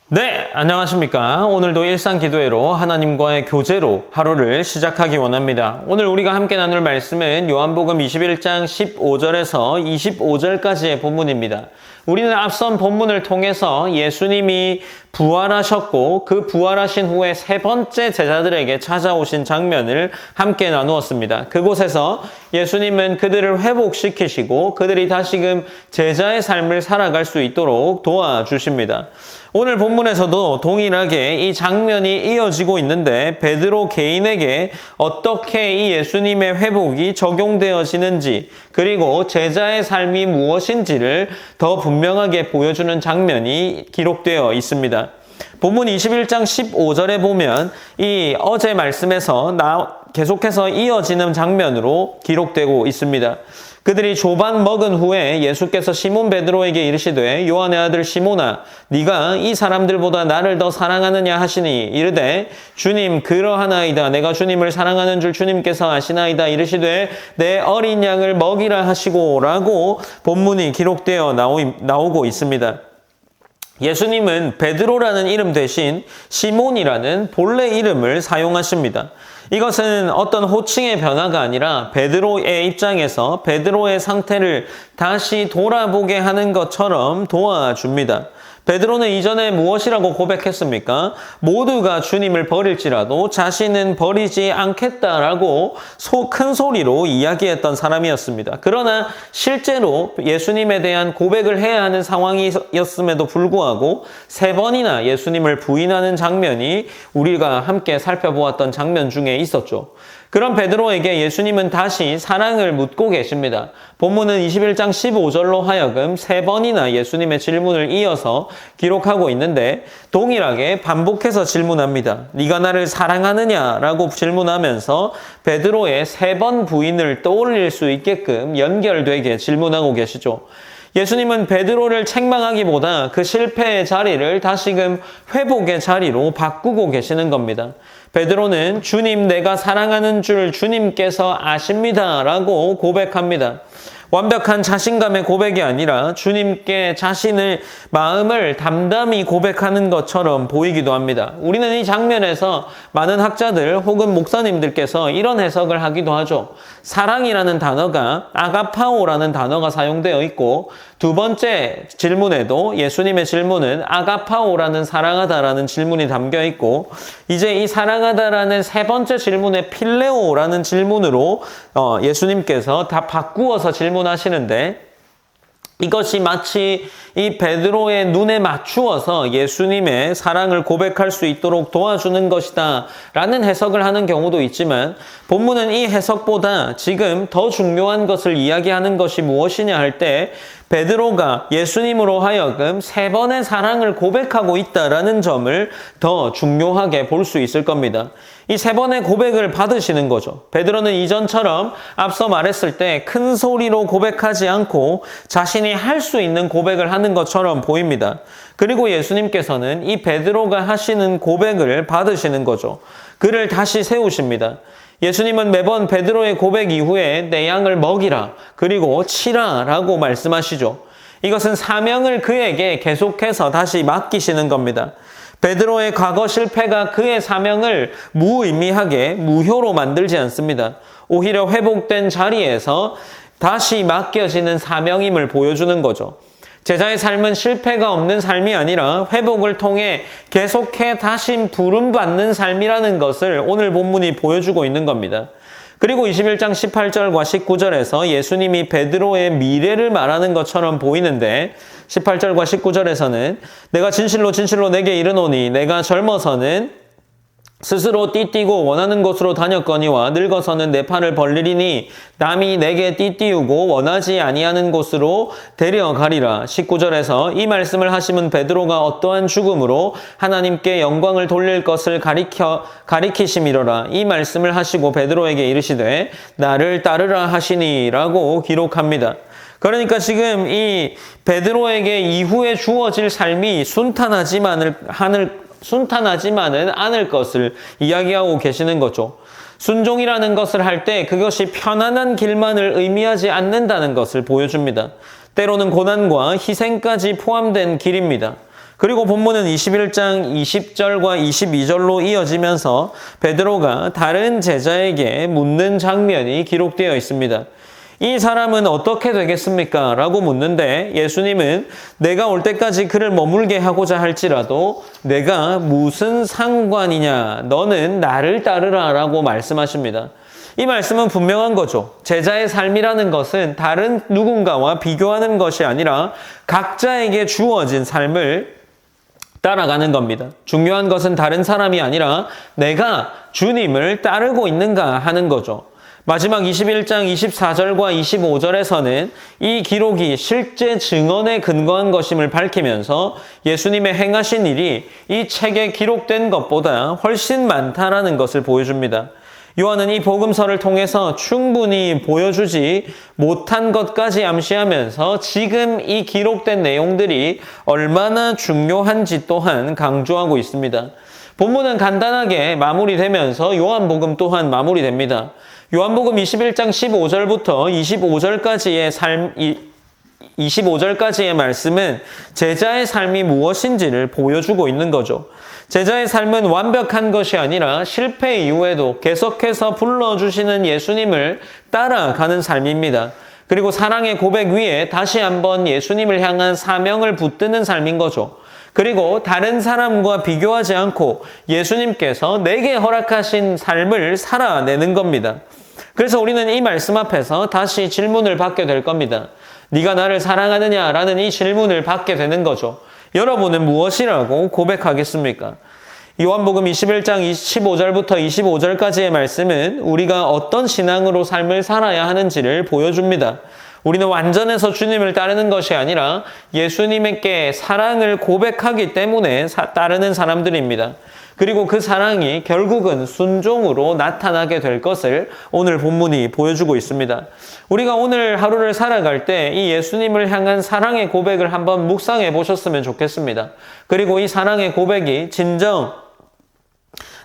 네, 안녕하십니까. 오늘도 일상기도회로 하나님과의 교제로 하루를 시작하기 원합니다. 오늘 우리가 함께 나눌 말씀은 요한복음 21장 15절에서 25절까지의 본문입니다. 우리는 앞선 본문을 통해서 예수님이 부활하셨고 그 부활하신 후에 세 번째 제자들에게 찾아오신 장면을 함께 나누었습니다. 그곳에서 예수님은 그들을 회복시키시고 그들이 다시금 제자의 삶을 살아갈 수 있도록 도와주십니다. 오늘 본문에서도 동일하게 이 장면이 이어지고 있는데 베드로 개인에게 어떻게 이 예수님의 회복이 적용되어지는지 그리고 제자의 삶이 무엇인지를 더 분명하게 보여주는 장면이 기록되어 있습니다. 본문 21장 15절에 보면 이 어제 말씀에서 계속해서 이어지는 장면으로 기록되고 있습니다. 그들이 조반 먹은 후에 예수께서 시몬 베드로에게 이르시되 요한의 아들 시몬아 네가 이 사람들보다 나를 더 사랑하느냐 하시니 이르되 주님 그러하나이다. 내가 주님을 사랑하는 줄 주님께서 아시나이다. 이르시되 내 어린 양을 먹이라 하시고 라고 본문이 기록되어 나오고 있습니다. 예수님은 베드로라는 이름 대신 시몬이라는 본래 이름을 사용하십니다. 이것은 어떤 호칭의 변화가 아니라 베드로의 입장에서 베드로의 상태를 다시 돌아보게 하는 것처럼 도와줍니다. 베드로는 이전에 무엇이라고 고백했습니까? 모두가 주님을 버릴지라도 자신은 버리지 않겠다라고 큰 소리로 이야기했던 사람이었습니다. 그러나 실제로 예수님에 대한 고백을 해야 하는 상황이었음에도 불구하고 세 번이나 예수님을 부인하는 장면이 우리가 함께 살펴보았던 장면 중에 있었죠. 그런 베드로에게 예수님은 다시 사랑을 묻고 계십니다. 본문은 21장 15절로 하여금 세 번이나 예수님의 질문을 이어서 기록하고 있는데 동일하게 반복해서 질문합니다. 네가 나를 사랑하느냐라고 질문하면서 베드로의 세 번 부인을 떠올릴 수 있게끔 연결되게 질문하고 계시죠. 예수님은 베드로를 책망하기보다 그 실패의 자리를 다시금 회복의 자리로 바꾸고 계시는 겁니다. 베드로는 주님 내가 사랑하는 줄 주님께서 아십니다 라고 고백합니다. 완벽한 자신감의 고백이 아니라 주님께 자신의 마음을 담담히 고백하는 것처럼 보이기도 합니다. 우리는 이 장면에서 많은 학자들 혹은 목사님들께서 이런 해석을 하기도 하죠. 사랑이라는 단어가 아가파오라는 단어가 사용되어 있고 두 번째 질문에도 예수님의 질문은 아가파오라는 사랑하다라는 질문이 담겨 있고 이제 이 사랑하다라는 세 번째 질문에 필레오라는 질문으로 예수님께서 다 바꾸어서 질문하시는데 이것이 마치 이 베드로의 눈에 맞추어서 예수님의 사랑을 고백할 수 있도록 도와주는 것이다 라는 해석을 하는 경우도 있지만 본문은 이 해석보다 지금 더 중요한 것을 이야기하는 것이 무엇이냐 할 때 베드로가 예수님으로 하여금 세 번의 사랑을 고백하고 있다라는 점을 더 중요하게 볼 수 있을 겁니다. 이 세 번의 고백을 받으시는 거죠. 베드로는 이전처럼 앞서 말했을 때 큰 소리로 고백하지 않고 자신이 할 수 있는 고백을 하는 것처럼 보입니다. 그리고 예수님께서는 이 베드로가 하시는 고백을 받으시는 거죠. 그를 다시 세우십니다. 예수님은 매번 베드로의 고백 이후에 내 양을 먹이라 그리고 치라 라고 말씀하시죠. 이것은 사명을 그에게 계속해서 다시 맡기시는 겁니다. 베드로의 과거 실패가 그의 사명을 무의미하게 무효로 만들지 않습니다. 오히려 회복된 자리에서 다시 맡겨지는 사명임을 보여주는 거죠. 제자의 삶은 실패가 없는 삶이 아니라 회복을 통해 계속해 다시 부름받는 삶이라는 것을 오늘 본문이 보여주고 있는 겁니다. 그리고 21장 18절과 19절에서 예수님이 베드로의 미래를 말하는 것처럼 보이는데 18절과 19절에서는 내가 진실로 진실로 내게 이르노니 내가 젊어서는 스스로 띠띠고 원하는 곳으로 다녔거니와 늙어서는 내 팔을 벌리리니 남이 내게 띠띠우고 원하지 아니하는 곳으로 데려가리라. 19절에서 이 말씀을 하시면 베드로가 어떠한 죽음으로 하나님께 영광을 돌릴 것을 가리키심이로라. 이 말씀을 하시고 베드로에게 이르시되 나를 따르라 하시니 라고 기록합니다. 그러니까 지금 이 베드로에게 이후에 주어질 삶이 순탄하지만은 않을 것을 이야기하고 계시는 거죠. 순종이라는 것을 할 때 그것이 편안한 길만을 의미하지 않는다는 것을 보여줍니다. 때로는 고난과 희생까지 포함된 길입니다. 그리고 본문은 21장 20절과 22절로 이어지면서 베드로가 다른 제자에게 묻는 장면이 기록되어 있습니다. 이 사람은 어떻게 되겠습니까? 라고 묻는데 예수님은 내가 올 때까지 그를 머물게 하고자 할지라도 내가 무슨 상관이냐? 너는 나를 따르라 라고 말씀하십니다. 이 말씀은 분명한 거죠. 제자의 삶이라는 것은 다른 누군가와 비교하는 것이 아니라 각자에게 주어진 삶을 따라가는 겁니다. 중요한 것은 다른 사람이 아니라 내가 주님을 따르고 있는가 하는 거죠. 마지막 21장 24절과 25절에서는 이 기록이 실제 증언에 근거한 것임을 밝히면서 예수님의 행하신 일이 이 책에 기록된 것보다 훨씬 많다라는 것을 보여줍니다. 요한은 이 복음서를 통해서 충분히 보여주지 못한 것까지 암시하면서 지금 이 기록된 내용들이 얼마나 중요한지 또한 강조하고 있습니다. 본문은 간단하게 마무리되면서 요한복음 또한 마무리됩니다. 요한복음 21장 15절부터 25절까지의 말씀은 제자의 삶이 무엇인지를 보여주고 있는 거죠. 제자의 삶은 완벽한 것이 아니라 실패 이후에도 계속해서 불러주시는 예수님을 따라가는 삶입니다. 그리고 사랑의 고백 위에 다시 한번 예수님을 향한 사명을 붙드는 삶인 거죠. 그리고 다른 사람과 비교하지 않고 예수님께서 내게 허락하신 삶을 살아내는 겁니다. 그래서 우리는 이 말씀 앞에서 다시 질문을 받게 될 겁니다. 네가 나를 사랑하느냐라는 이 질문을 받게 되는 거죠. 여러분은 무엇이라고 고백하겠습니까? 요한복음 21장 15절부터 25절까지의 말씀은 우리가 어떤 신앙으로 삶을 살아야 하는지를 보여줍니다. 우리는 완전해서 주님을 따르는 것이 아니라 예수님께 사랑을 고백하기 때문에 따르는 사람들입니다. 그리고 그 사랑이 결국은 순종으로 나타나게 될 것을 오늘 본문이 보여주고 있습니다. 우리가 오늘 하루를 살아갈 때 이 예수님을 향한 사랑의 고백을 한번 묵상해 보셨으면 좋겠습니다. 그리고 이 사랑의 고백이 진정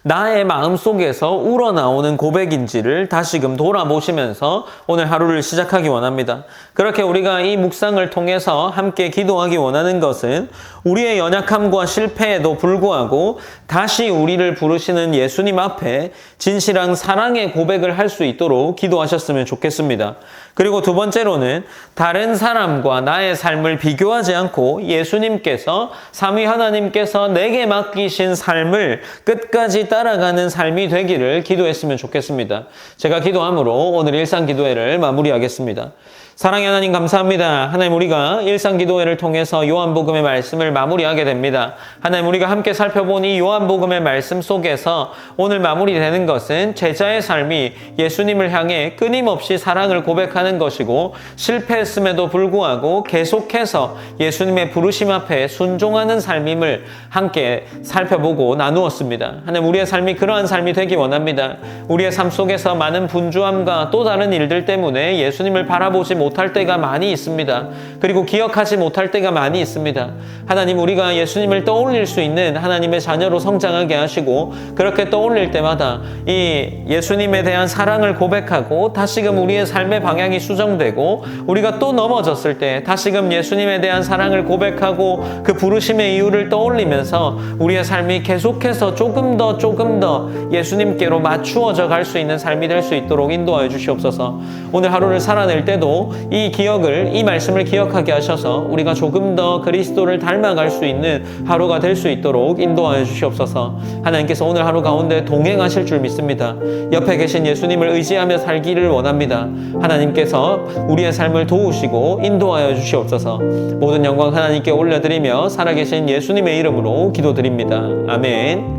나의 마음속에서 우러나오는 고백인지를 다시금 돌아보시면서 오늘 하루를 시작하기 원합니다. 그렇게 우리가 이 묵상을 통해서 함께 기도하기 원하는 것은 우리의 연약함과 실패에도 불구하고 다시 우리를 부르시는 예수님 앞에 진실한 사랑의 고백을 할 수 있도록 기도하셨으면 좋겠습니다. 그리고 두 번째로는 다른 사람과 나의 삶을 비교하지 않고 예수님께서 삼위 하나님께서 내게 맡기신 삶을 끝까지 따라가는 삶이 되기를 기도했으면 좋겠습니다. 제가 기도함으로 오늘 일상기도회를 마무리하겠습니다. 사랑의 하나님 감사합니다. 하나님 우리가 일상기도회를 통해서 요한복음의 말씀을 마무리하게 됩니다. 하나님 우리가 함께 살펴본 이 요한복음의 말씀 속에서 오늘 마무리되는 것은 제자의 삶이 예수님을 향해 끊임없이 사랑을 고백하는 것이고 실패했음에도 불구하고 계속해서 예수님의 부르심 앞에 순종하는 삶임을 함께 살펴보고 나누었습니다. 하나님 우리의 삶이 그러한 삶이 되기 원합니다. 우리의 삶 속에서 많은 분주함과 또 다른 일들 때문에 예수님을 바라보지 못할 때가 많이 있습니다. 그리고 기억하지 못할 때가 많이 있습니다. 하나님 우리가 예수님을 떠올릴 수 있는 하나님의 자녀로 성장하게 하시고 그렇게 떠올릴 때마다 이 예수님에 대한 사랑을 고백하고 다시금 우리의 삶의 방향이 수정되고 우리가 또 넘어졌을 때 다시금 예수님에 대한 사랑을 고백하고 그 부르심의 이유를 떠올리면서 우리의 삶이 계속해서 조금 더 예수님께로 맞추어져 갈 수 있는 삶이 될 수 있도록 인도하여 주시옵소서. 오늘 하루를 살아낼 때도 이 말씀을 기억하게 하셔서 우리가 조금 더 그리스도를 닮아갈 수 있는 하루가 될 수 있도록 인도하여 주시옵소서. 하나님께서 오늘 하루 가운데 동행하실 줄 믿습니다. 옆에 계신 예수님을 의지하며 살기를 원합니다. 하나님께서 우리의 삶을 도우시고 인도하여 주시옵소서. 모든 영광 하나님께 올려드리며 살아계신 예수님의 이름으로 기도드립니다. 아멘.